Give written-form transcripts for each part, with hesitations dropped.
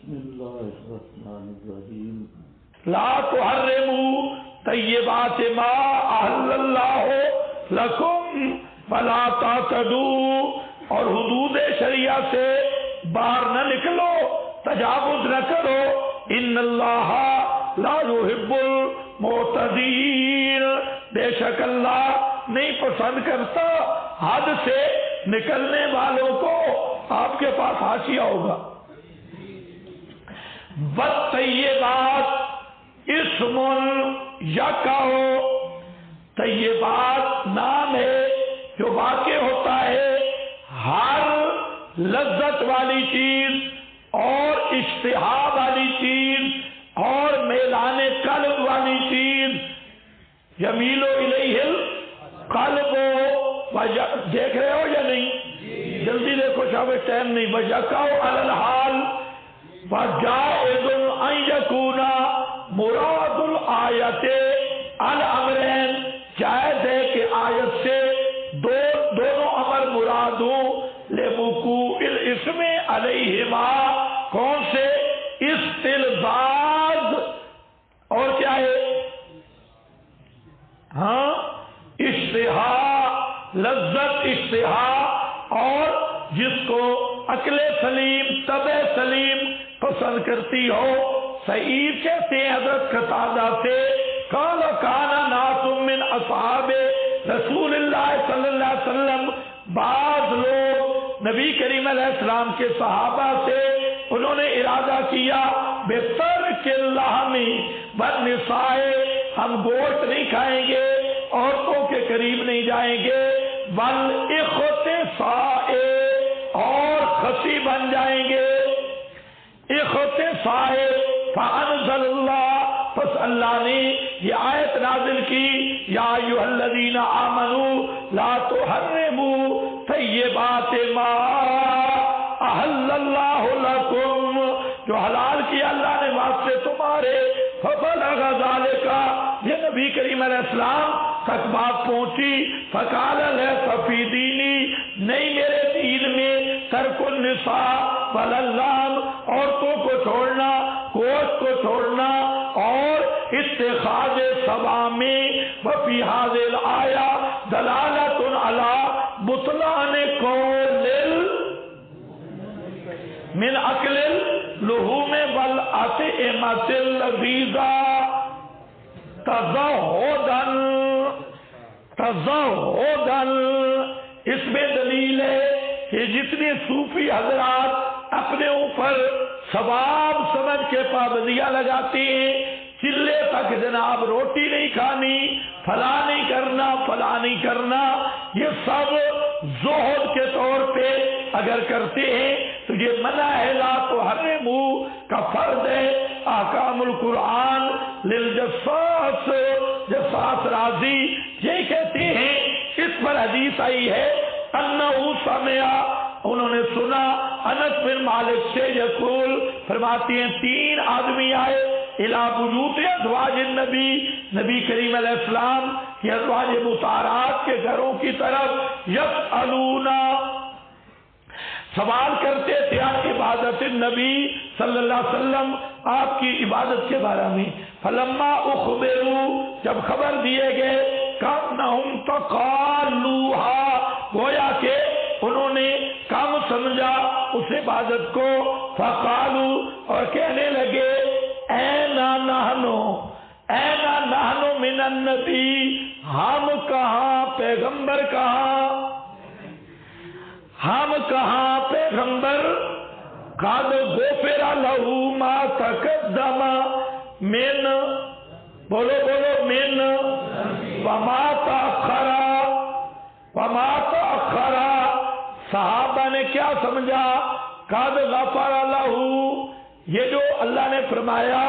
بسم اللہ الرحمن الرحیم لا تحرموا طیبات ما احل اللہ لکم فلا تعتدوا، اور حدود شریعہ سے باہر نہ نکلو، تجاوز نہ کرو، ان اللہ لا يحب المعتدین، بے شک اللہ نہیں پسند کرتا حد سے نکلنے والوں کو۔ آپ کے پاس حاشیہ ہوگا، والطیبات اسم یقع، طیبات نام ہے جو واقع ہوتا ہے ہر لذت والی چیز اور اشتہا والی چیز اور میلان قلب والی چیز، یمیل الیہ القلب، دیکھ رہے ہو یا نہیں؟ جلدی دیکھو شاید ٹائم نہیں۔ وَيَقَعُ عَلَى الْحَالِ وَجَائِزٌ أَن يَكُونَ مُرَادُ الْآيَةِ الْأَمْرَيْنِ، جائز ہے کہ آیت سے دونوں امر مراد ہوں، لِوُقُوعِ الْإِثْمِ عَلَيْهِمَا، کون سے؟ استلزاز اور کیا ہے؟ ہاں، اشتہا، لذت اشتہا، اور جس کو عقل سلیم طبع سلیم پسند کرتی ہو۔ سعید کہتے ہیں حضرت قتادہ سے، قال کان ناس من اصحاب رسول اللہ صلی اللہ علیہ وسلم، بعض لوگ نبی کریم علیہ السلام کے صحابہ سے انہوں نے ارادہ کیا، بترک اللحم والنساء، ہم گوشت نہیں کھائیں گے، عورتوں کے قریب نہیں جائیں گے، والاختصاء، اور خصی بن جائیں گے، اختصاء، فانزل اللہ، پس اللہ نے یہ آیت نازل کی، یا ایھا الذین آمنوا لا تحرموا طیبات ما احل اللہ لکم، جو حلال کیا اللہ نے واسطے تمہارے، فبلغ ذالک، یہ نبی کریم علیہ السلام تک بات پہنچی، فقال لیس فی دینی، نہیں میرے دین میں، ترک النساء واللحم، عورتوں کو چھوڑنا، گوشت کو چھوڑنا، اور اتخاذ صوامع، وفی ھذہ الآیہ دلالۃ علی بطلان قول من اکل اللحوم والاطعمۃ اللذیذہ تزہداً، اس میں دلیل ہے کہ جتنے صوفی حضرات اپنے اوپر ثواب سمجھ کے پابندیاں لگاتے ہیں، چلے تک جناب روٹی نہیں کھانی، فلاں نہیں کرنا، فلاں نہیں کرنا، یہ سب زہد کے طور پہ اگر کرتے ہیں تو یہ منع ہے، لا تحرموا کا فرض ہے، احکام القرآن للجساس، جساس راضی یہ کہتے ہیں، اس پر حدیث آئی ہے، انہو سمع، انہوں نے سنا، انس بن مالک سے یقول، فرماتے ہیں تین آدمی آئے، الی بیوت ازواج النبی، نبی کریم علیہ السلام کی ازواج مطہرات کے گھروں کی طرف، یسألون، سوال کرتے تھے آپ عبادت النبی صلی اللہ علیہ وسلم، آپ کی عبادت کے بارے میں، فلما اخبروا، جب خبر دیے گئے، کانہم تقالوها، گویا کہ انہوں نے کم سمجھا اس عبادت کو، فقالوا، اور کہنے لگے، اینا نحنو، اینا نحنو من النبی، ہم کہاں پیغمبر کہاں، ہم کہاں پیغمبر، قد غفر لہ ما تقدم من، بولو بولو، من وما تأخر، وما تأخر، صحابہ نے کیا سمجھا، قد غفر لہ، یہ جو اللہ نے فرمایا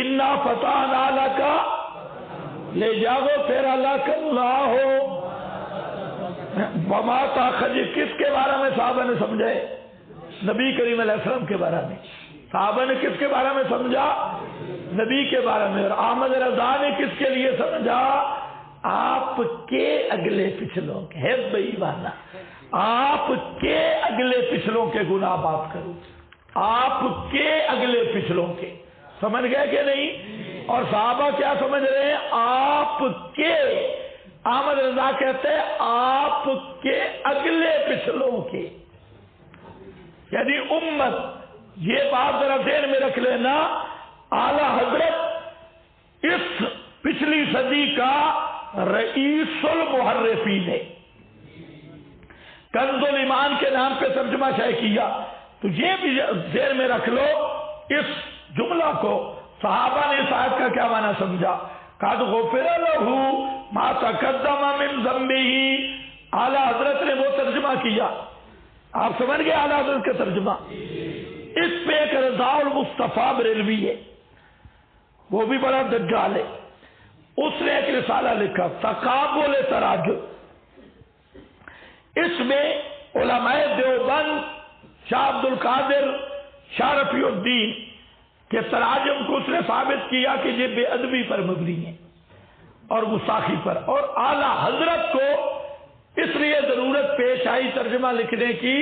انا فتحنا لک، لے جاؤ پھر لک اللہ، وما تأخر، کس کے بارے میں صحابہ نے سمجھے؟ نبی کریم علیہ السلام کے بارے میں۔ صحابہ نے کس کے بارے میں سمجھا؟ نبی کے بارے میں۔ اور احمد رضا نے کس کے لیے سمجھا؟ آپ کے اگلے پچھلوں کے، ہے بھائی والا، آپ کے اگلے پچھلوں کے گناہ معاف کرو، آپ کے اگلے پچھلوں کے. سمجھ گئے کہ نہیں؟ اور صحابہ کیا سمجھ رہے ہیں؟ آپ کے. احمد رضا کہتے ہیں آپ کے اگلے پچھلوں کے، یعنی امت. یہ بات ذرا ذہن میں رکھ لینا. اعلی حضرت اس پچھلی صدی کا رئیس المحرفین ہے. کنز الایمان کے نام پہ ترجمہ شائع کیا. تو یہ بھی ذہن میں رکھ لو اس جملہ کو. صحابہ نے اس آیت کا کیا معنی سمجھا؟ قد غفر لہ ما تقدم من ذنبہ. اعلی حضرت نے وہ ترجمہ کیا. آپ سمجھ گئے اعلی حضرت کا ترجمہ؟ اس پہ ایک رضا المصطفیٰ بریلوی ہے، وہ بھی بڑا دجال ہے. اس نے ایک رسالہ لکھا تقابل تراجم. اس میں علماء دیوبند، شاہ عبد القادر، شاہ رفیع الدین کے تراجم کو اس نے ثابت کیا کہ یہ بے ادبی پر مبنی ہے اور گستاخی پر. اور اعلی حضرت کو اس لیے ضرورت پیش آئی ترجمہ لکھنے کی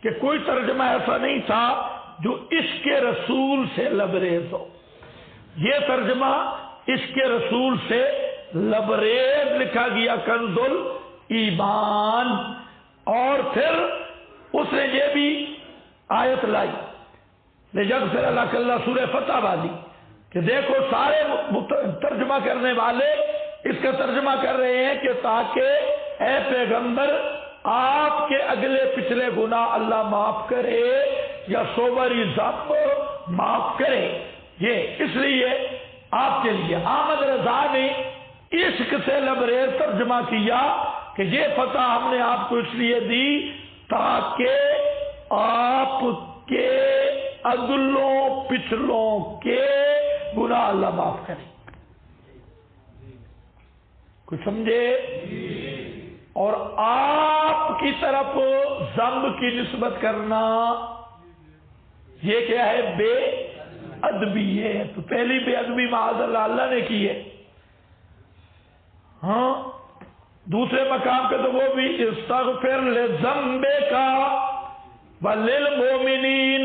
کہ کوئی ترجمہ ایسا نہیں تھا جو عشق رسول سے لبریز ہو. یہ ترجمہ عشق رسول سے لبریز لکھا گیا، کنز الایمان. اور پھر اس نے یہ بھی آیت لائی لِيَغْفِرَ لَكَ اللَّهُ سورہ فتح والی کہ دیکھو سارے ترجمہ کرنے والے اس کا ترجمہ کر رہے ہیں کہ تاکہ اے پیغمبر آپ کے اگلے پچھلے گناہ اللہ معاف کرے یا صوبری ذنب معاف کرے. یہ اس لیے آپ کے لیے احمد رضا نے عشق سے لبریز ترجمہ کیا کہ یہ فتح ہم نے آپ کو اس لیے دی تاکہ آپ کے اگلوں پچھلوں کے گناہ اللہ معاف کرے. کچھ سمجھے؟ اور آپ کی طرف ذنب کی نسبت کرنا یہ کیا ہے؟ بے ادبی ہے. تو پہلی بے ادبی معاذ اللہ نے کی ہے. ہاں دوسرے مقام پہ تو وہ بھی استغفر لذنبک وللمؤمنین.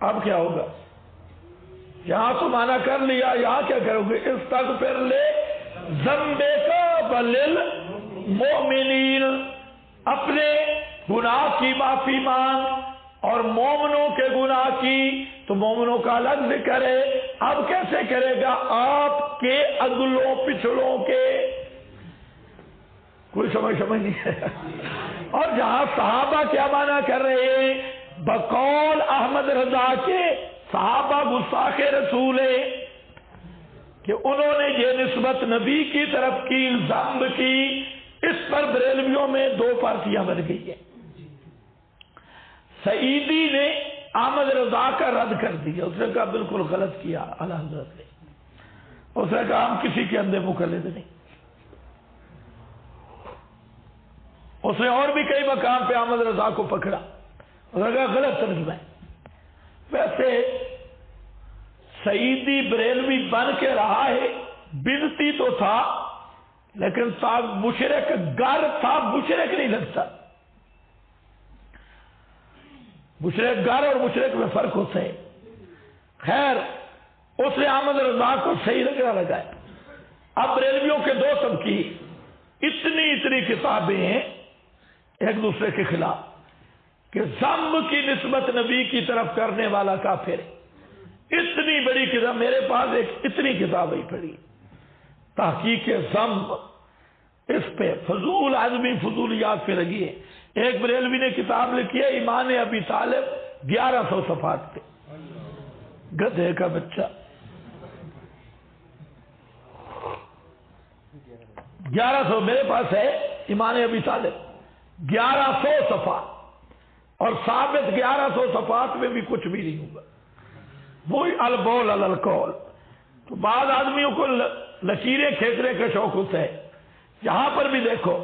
اب کیا ہوگا؟ یہاں تو مانا کر لیا، یہاں کیا کرو گے؟ استغفر لذنبک وللمؤمنین. اپنے گناہ کی معافی مانگ اور مومنوں کے گناہ کی تو مومنوں کا الگ ذکر ہے. اب کیسے کرے گا؟ آپ کے اگلوں پچھلوں کے. کوئی سمجھ نہیں ہے. اور جہاں صحابہ کیا معنی کر رہے ہیں؟ بقول احمد رضا کے صحابہ گستاخ رسول ہے کہ انہوں نے یہ نسبت نبی کی طرف کی، ذنب کی. اس پر بریلویوں میں دو پارٹیاں بن گئی ہیں. سعیدی نے احمد رضا کا رد کر دیا. اس نے کہا بالکل غلط کیا اعلی حضرت نے. اس نے کہا ہم کسی کے اندر مقلد نہیں. اس نے اور بھی کئی مقام پہ احمد رضا کو پکڑا. اس نے کہا غلط ترجمہ ہے. ویسے سعیدی بریلوی بن کے رہا ہے، بدعتی تو تھا لیکن صاحب مشرک گر تھا، مشرک نہیں لگتا. مشرک گر اور مشرک میں فرق ہوتا ہے. خیر اس نے احمد رضا کو صحیح لگایا. اب بریلویوں کے دو طبقے، اتنی کتابیں ہیں ایک دوسرے کے خلاف کہ ذنب کی نسبت نبی کی طرف کرنے والا کافر ہے. اتنی بڑی کتاب میرے پاس ایک اتنی کتاب ہی پڑھی تحقیق ذنب. اس پہ فضول آدمی فضولیات پہ لگی ہے. ایک بریلوی نے کتاب لکھی ہے ایمان ابی طالب 1100 صفحات پہ. گدھے کا بچہ 1100 میرے پاس ہے ایمان ابی طالب 1100 صفحات اور ثابت 1100 صفحات میں بھی کچھ بھی نہیں ہوگا. وہی البول القول. تو بعض آدمیوں کو لکیریں کھینچنے کا شوق ہوتا ہے. یہاں پر بھی دیکھو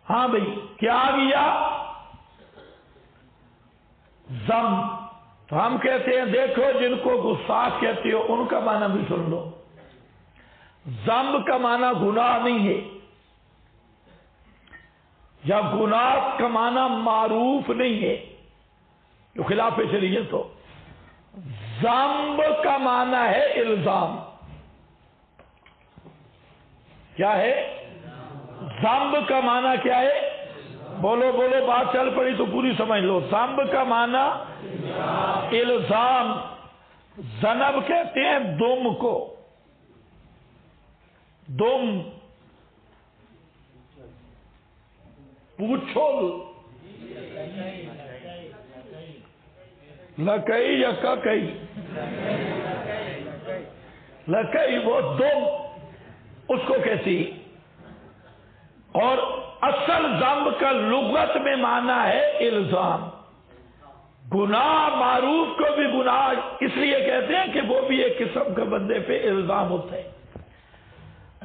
ہاں بھائی کیا آ گیا؟ ذم. تو ہم کہتے ہیں دیکھو جن کو گستاخ کہتے ہو ان کا معنی بھی سن لو. ذنب کا معنی گناہ نہیں ہے، یا گناہ کا معنی معروف نہیں ہے جو خلاف شریعت ہو. ذنب کا معنی ہے الزام. کیا ہے؟ ذنب کا معنی کیا ہے؟ بولو بولو، بات چل پڑی تو پوری سمجھ لو. ذنب کا معنی الزام. ذنب کہتے ہیں دم کو. دم پوچھو لکئی یا کئی؟ لکئی وہ دم اس کو کہتی. اور اصل ذنب کا لغت میں معنی ہے الزام. گناہ معروف کو بھی گناہ اس لیے کہتے ہیں کہ وہ بھی ایک قسم کا بندے پہ الزام ہوتا ہے.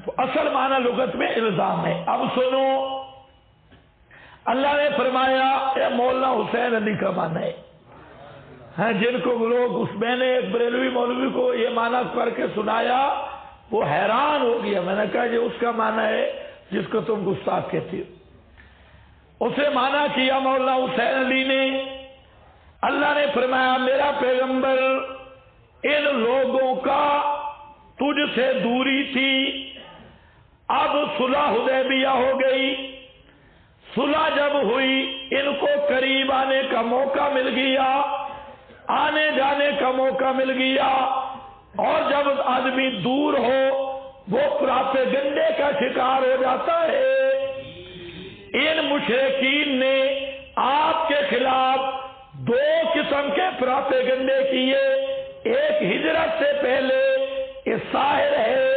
تو اصل معنی لغت میں الزام ہے. اب سنو، اللہ نے فرمایا اے مولانا حسین علی کا معنی ہے جن کو لوگ میں نے ایک بریلوی مولوی کو یہ معنی کر کے سنایا، وہ حیران ہو گیا. میں نے کہا یہ اس کا معنی ہے جس کو تم گستاخ کہتے ہو. اسے معنی کیا مولانا حسین علی نے. اللہ نے فرمایا میرا پیغمبر ان لوگوں کا تجھ سے دوری تھی، اب صلح حدیبیہ ہو گئی. صلح جب ہوئی ان کو قریب آنے کا موقع مل گیا، آنے جانے کا موقع مل گیا. اور جب آدمی دور ہو وہ پراپیگنڈے کا شکار ہو جاتا ہے. ان مشرکین نے آپ کے خلاف دو قسم کے پراپیگنڈے کیے. ایک ہجرت سے پہلے یہ ساحر ہے،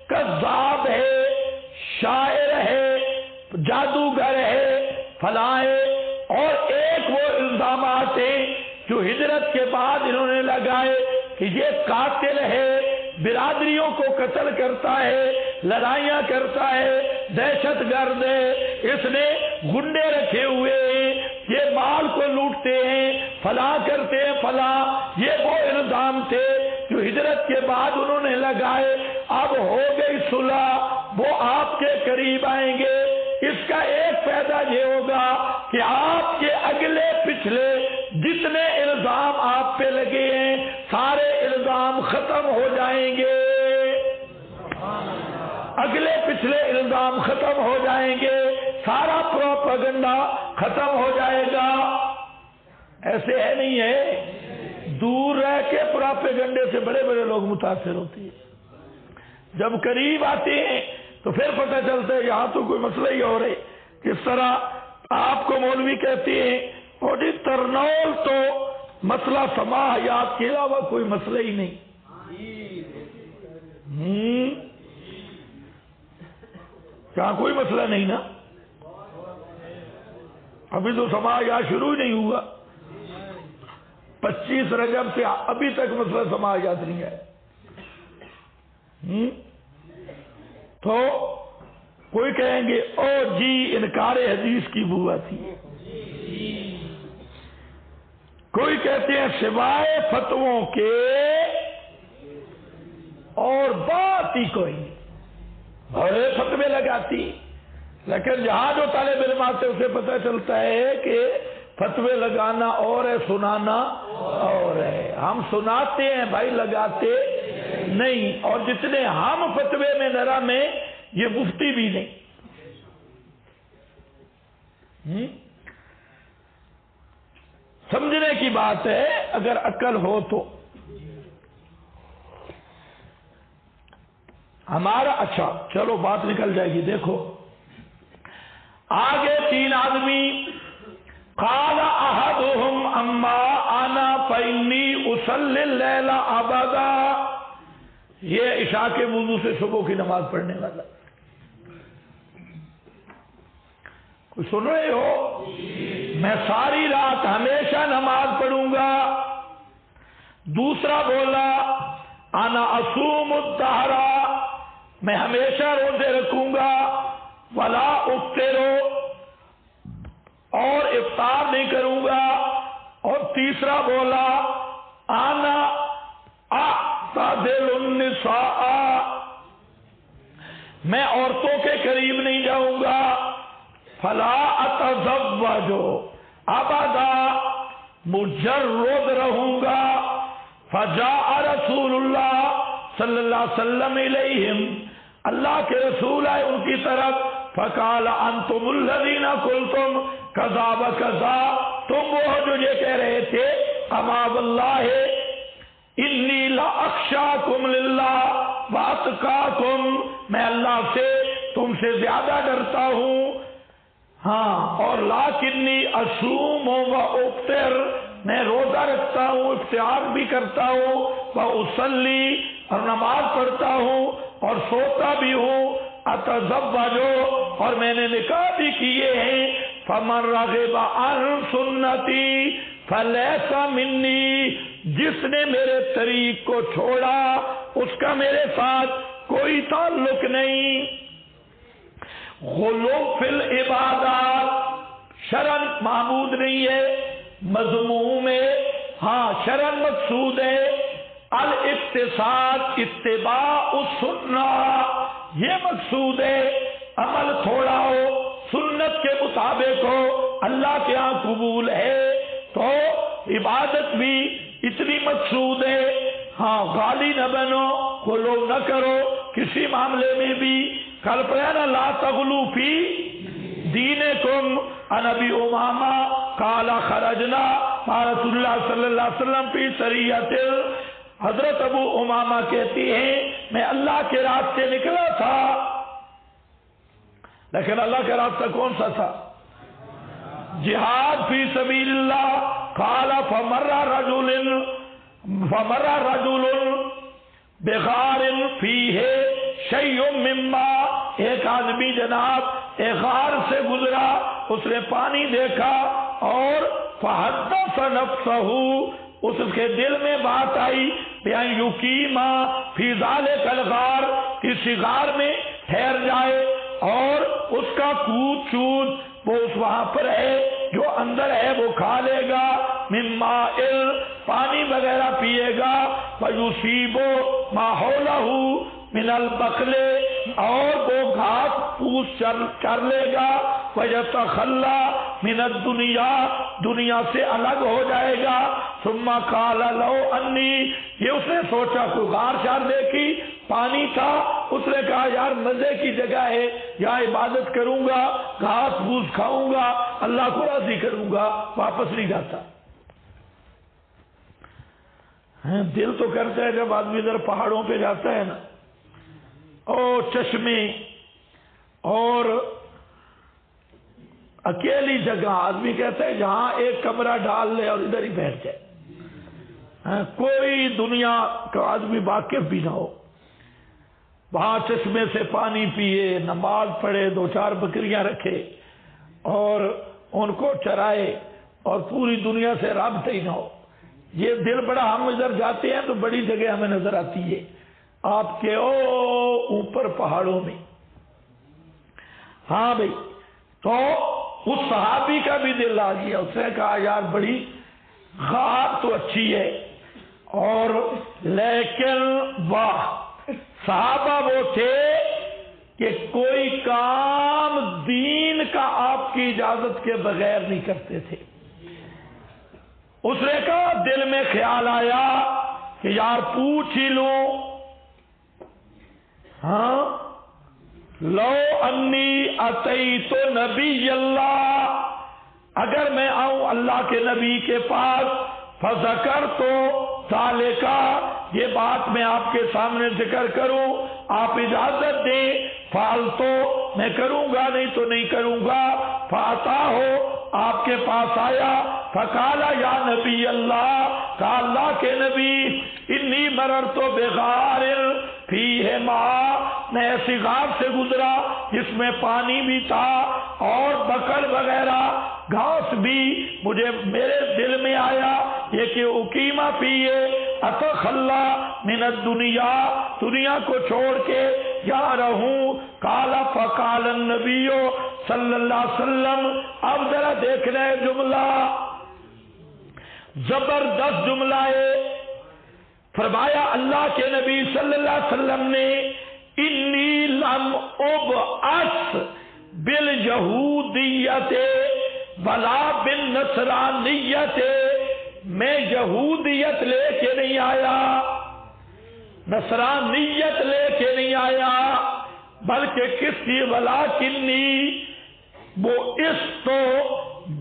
کذاب ہے، شاعر ہے، جادوگر ہے، فلاں ہے. اور ایک وہ الزامات ہیں جو ہجرت کے بعد انہوں نے لگائے کہ یہ قاتل ہے، برادریوں کو قتل کرتا ہے، لڑائیاں کرتا ہے، دہشت گرد ہے، اس نے گنڈے رکھے ہوئے ہیں، یہ مال کو لوٹتے ہیں، فلاں کرتے ہیں فلاں. یہ وہ الزام تھے جو ہجرت کے بعد انہوں نے لگائے. اب ہو گئی صلح، وہ آپ کے قریب آئیں گے. اس کا ایک فائدہ یہ ہوگا کہ آپ کے اگلے پچھلے جتنے الزام آپ پہ لگے ہیں سارے الزام ختم ہو جائیں گے. اگلے پچھلے الزام ختم ہو جائیں گے، سارا پروپیگنڈا ختم ہو جائے گا. ایسے ہے نہیں ہے؟ دور رہ کے پروپیگنڈے سے بڑے بڑے لوگ متاثر ہوتے ہیں. جب قریب آتے ہیں تو پھر پتہ چلتا ہے یہاں تو کوئی مسئلہ ہی ہو رہے. کس طرح آپ کو مولوی کہتے ہیں اور جی ترنول تو مسئلہ سما حیات کے علاوہ کوئی مسئلہ ہی نہیں. کہاں کوئی مسئلہ نہیں نا؟ ابھی تو سما حیات شروع ہی نہیں ہوا. 25 رجب سے ابھی تک مسئلہ سما حیات نہیں ہے. تو کوئی کہیں گے او جی انکار حدیث کی بوا تھی. کوئی کہتے ہیں سوائے فتووں کے اور بات ہی کوئی نہیں. بڑے فتوے لگاتی، لیکن جہاں جو طالب علم آتے اسے پتہ چلتا ہے کہ فتوے لگانا اور ہے، سنانا اور ہے. ہم سناتے ہیں بھائی، لگاتے نہیں. اور جتنے ہم فتوے میں نرم ہیں یہ مفتی بھی نہیں. سمجھنے کی بات ہے اگر عقل ہو تو. ہمارا اچھا چلو بات نکل جائے گی. دیکھو آگے 3 آدمی، قال احدهم اما انا فانی اصلی اللیل ابدا. یہ عشاء کے وضو سے صبح کی نماز پڑھنے والا. کوئی سن رہے ہو؟ میں ساری رات ہمیشہ نماز پڑھوں گا. دوسرا بولا انا اصوم الدہر، میں ہمیشہ روزے رکھوں گا. ولا افطر، اور افطار نہیں کروں گا. اور تیسرا بولا انا اعتزل النساء، میں عورتوں کے قریب نہیں جاؤں گا. فلا اتزوج ابدا، مجرد رہوں گا. فجاء رسول اللہ صلی اللہ علیہ وسلم الیہم، اللہ کے رسول آئے ان کی طرف. فقال انتم الذین قلتم کذا و کذا، تم وہ جو یہ کہہ رہے تھے. اما واللہ انی لا اخشاکم للہ واتقاکم، میں اللہ سے تم سے زیادہ ڈرتا ہوں. ہاں، اور لاکنی اصوم و افطر، میں روزہ رکھتا ہوں، افطار بھی کرتا ہوں. واصلی، اور نماز پڑھتا ہوں اور سوتا بھی ہوں. اتزوجو، اور میں نے نکاح بھی کیے ہیں. فمن رغب عن سنتی فلیس منی، جس نے میرے طریق کو چھوڑا اس کا میرے ساتھ کوئی تعلق نہیں. غلو فی العبادات، شرعن معبود نہیں ہے، مذموم ہے. ہاں، شرعن مقصود ہے. الاقتصاد، اتباع السنہ، یہ مقصود ہے. عمل تھوڑا ہو، سنت کے مطابق ہو، اللہ کے ہاں قبول ہے. تو عبادت بھی اتنی مقصود ہے. ہاں، غالی نہ بنو، غلو نہ کرو کسی معاملے میں بھی. کل پڑھا لا تغلو فی دینکم. عن ابی امامہ قال خرجنا مع رسول اللہ صلی اللہ علیہ وسلم فی سریۃ. حضرت ابو امامہ کہتی ہیں میں اللہ کے راستے نکلا تھا. لیکن اللہ کا راستہ کون سا تھا؟ جہاد فی سبیل اللہ. قال فمر رجل بغار فیہ شیء مما، ایک آدمی جناب ایک غار سے گزرا، اس نے پانی دیکھا اور فحدث نفسہ، اس کے دل میں بات آئی بیان یقیما فی ذالک الغار، کسی غار میں ٹھہر جائے اور اس کا کود چود وہ اس وہاں پر ہے، جو اندر ہے وہ کھا لے گا. مما پانی وغیرہ پیے گا. فیصیبو ما حولہ من البخل، اور وہ گھاس پھوس چر لے گا. ویتخلی من الدنیا، دنیا سے الگ ہو جائے گا. ثم قال لو انی، یہ اس نے سوچا کوئی غار شار دیکھی، پانی تھا، اس نے کہا یار مزے کی جگہ ہے، یہاں عبادت کروں گا، گھاس پھوس کھاؤں گا، اللہ کو راضی کروں گا، واپس نہیں جاتا. دل تو کرتا ہے جب آدمی ادھر پہاڑوں پہ جاتا ہے نا، او چشمے اور اکیلی جگہ، آدمی کہتا ہے جہاں ایک کمرہ ڈال لے اور ادھر ہی بیٹھ جائے، کوئی دنیا کا آدمی واقف بھی نہ ہو، وہاں چشمے سے پانی پیے، نماز پڑھے، 2-4 بکریاں رکھے اور ان کو چرائے اور پوری دنیا سے رابطہ ہی نہ ہو. یہ دل بڑا، ہم ادھر جاتے ہیں تو بڑی جگہ ہمیں نظر آتی ہے آپ کے اوپر پہاڑوں میں. ہاں بھائی، تو اس صحابی کا بھی دل آ گیا، اس نے کہا یار بڑی غار تو اچھی ہے، اور لیکن واہ، صحابہ وہ تھے کہ کوئی کام دین کا آپ کی اجازت کے بغیر نہیں کرتے تھے. اس نے کہا دل میں خیال آیا کہ یار پوچھ ہی لوں. ہاں، لو انی اتیت نبی اللہ، اگر میں آؤں اللہ کے نبی کے پاس، فذکرت ذالک، یہ بات میں آپ کے سامنے ذکر کروں، آپ اجازت دیں، فعلتو، میں کروں گا، نہیں تو نہیں کروں گا. فاتا ہو، آپ کے پاس آیا. فقال یا نبی اللہ، کہا اللہ کے نبی، انی مررت بغار فیہ ماء، میں ایسی غار سے گزرا جس میں پانی بھی تھا اور بکل وغیرہ گھاس بھی. مجھے میرے دل میں آیا یہ کہ اقیمہ پیے اتخلا من الدنیا، دنیا کو چھوڑ کے یہاں رہوں. قال فقال النبی صلی اللہ علیہ وسلم، اب ذرا دیکھ رہے جملہ، زبردست جملہ ہے. فرمایا اللہ کے نبی صلی اللہ علیہ وسلم نے، انی لم ابعث بالیہود یہودیت ولا بالنصرانیت، میں یہودیت لے کے نہیں آیا، نصرانیت لے کے نہیں آیا، بلکہ کس کی ولیکنی وہ اس تو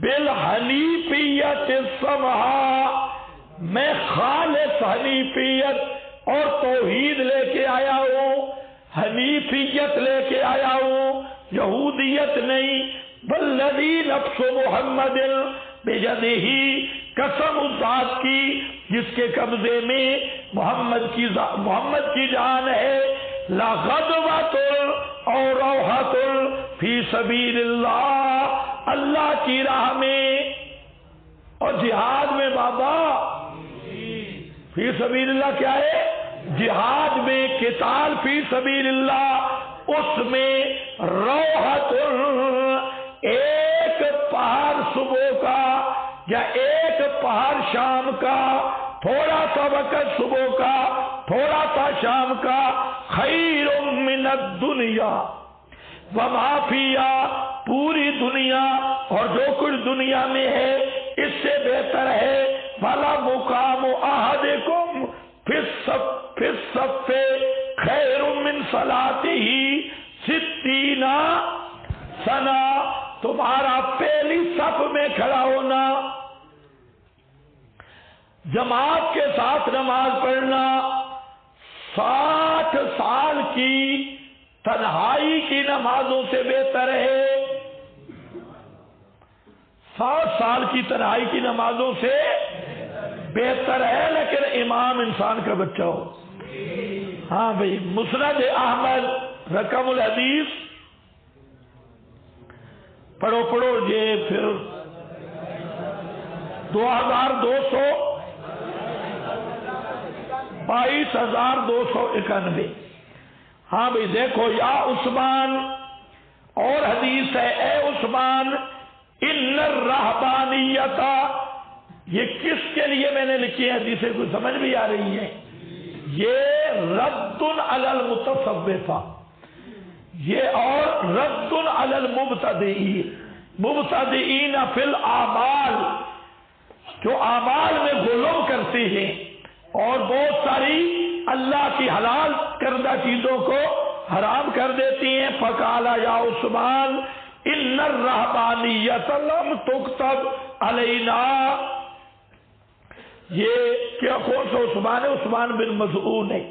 بالحنیفیت السمحا، میں خالص حنیفیت اور توحید لے کے آیا ہوں، حنیفیت لے کے آیا ہوں، یہودیت نہیں۔ والذی نفس محمد بیدہ، قسم اس ذات کی جس کے قبضے میں محمد کی جان ہے، لغدوۃ اور روحۃ فی سبیل اللہ، اللہ کی راہ میں اور جہاد میں۔ بابا فی سبیل اللہ کیا ہے؟ جہاد میں، قتال فی سبیل اللہ، اس میں روحۃ، ایک پہاڑ صبح کا یا ایک پہاڑ شام کا، تھوڑا سا وقت صبح کا، تھوڑا سا شام کا، خیر من الدنیا وما فیہا، پوری دنیا اور جو کچھ دنیا میں ہے اس سے بہتر ہے۔ ولا مقام احدکم فی الصف خیر من صلاتہ 60 سنہ، تمہارا پہلی صف میں کھڑا ہونا، جماعت کے ساتھ نماز پڑھنا، 60 سال کی تنہائی کی نمازوں سے بہتر ہے۔ 60 سال کی تنہائی کی نمازوں سے بہتر ہے، لیکن امام انسان کا بچہ ہو۔ ہاں بھائی، مسند احمد رقم الحدیث پڑھو یہ پھر 2291۔ ہاں بھائی دیکھو، یا عثمان، اور حدیث ہے، اے عثمان ان الرہبانیت، یہ کس کے لیے میں نے لکھی ہے حدیثیں کوئی سمجھ بھی آ رہی ہے؟ یہ رد علی المتصوفہ، یہ اور رد علی المبتدئین، مبتدئین فی الاعمال، جو اعمال میں غلو کرتے ہیں اور بہت ساری اللہ کی حلال کردہ چیزوں کو حرام کر دیتی ہیں۔ فقال یا عثمان ان الرہبانیت لم تکتب علینا، یہ کیا کون سا عثمان ہے؟ عثمان بن مظعون ہے،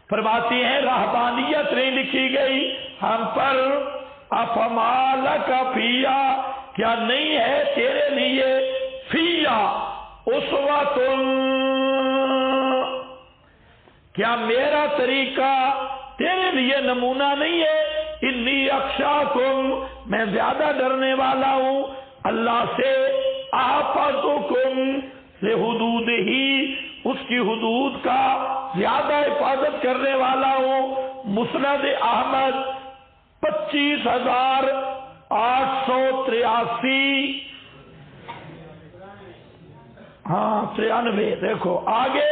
فرماتی ہیں رہبانیت نہیں لکھی گئی ہم پر۔ افما لک فیہا، کیا نہیں ہے تیرے لیے فیہا اسوۃ، کیا میرا طریقہ تیرے لیے نمونہ نہیں ہے؟ انی اخشاکم، میں زیادہ ڈرنے والا ہوں اللہ سے، احفظکم لحدودہ، اس کی حدود کا زیادہ حفاظت کرنے والا ہوں۔ مسند احمد 25,883، ہاں 93۔ دیکھو آگے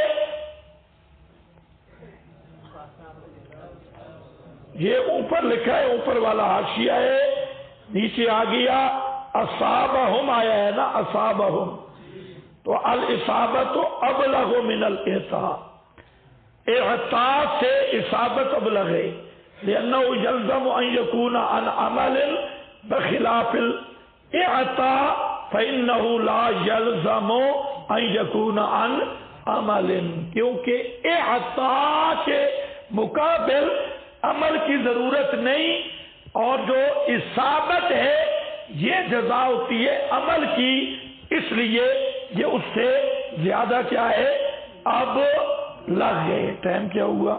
یہ اوپر لکھا ہے، اوپر والا حاشیہ ہے، نیچے آ گیا اصابہم آیا ہے نا، اصابہم، تو الاصابت ابلغ من الاعطاء، اعطاء سے اصابت ابلغ ہے، لأنه يلزم ان يكون عن عمل بخلاف الاعطاء فإنه لا يلزم ان يكون عن عمل، کیونکہ اعطاء کے مقابل عمل کی ضرورت نہیں، اور جو اصابت ہے یہ جزا ہوتی ہے عمل کی، اس لیے یہ اس سے زیادہ کیا ہے اب لگ گئے۔ ٹائم کیا ہوا؟